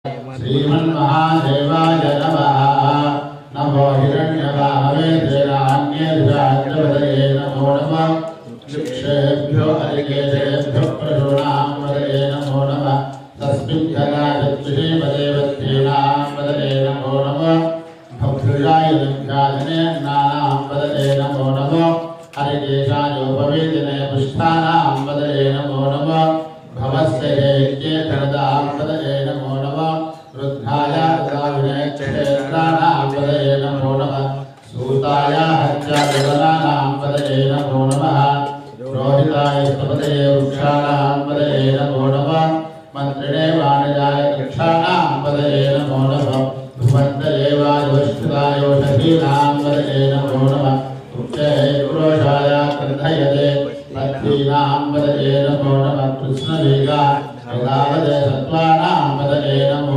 श्रीमन्महादेवाय नमः। नमो हिरण्यवाहवे देवान्येभ्यो नमो नमः। शिक्षेभ्यो हरिकेशेभ्यो प्रसूनां नमो नमः। तस्मिन् जलाजत्रिदेवदेवत्रीणां नमो नमः। भद्रजाय विख्यातने नानां नमो नमः। हरिकेशायोपवेदिने पुष्टानां नमो नमः। भवस्य हेत्येतरदां नमो नमः। रुद्राय क्षेत्राणां नमो नमः। सूताय हत्यादिवनानां नमो नमः। रोहिताय स्तपते वृक्षाणां नमो नमः। मन्त्रिणे वाणिजाय वृक्षाणां नमो नमः। भुवन्तये वायुष्ठिताय औषधीनां नमो नमः। पुरोषाय कृधयते पत्नीनां नमो नमः। कृष्णवीगा सत्त्वानां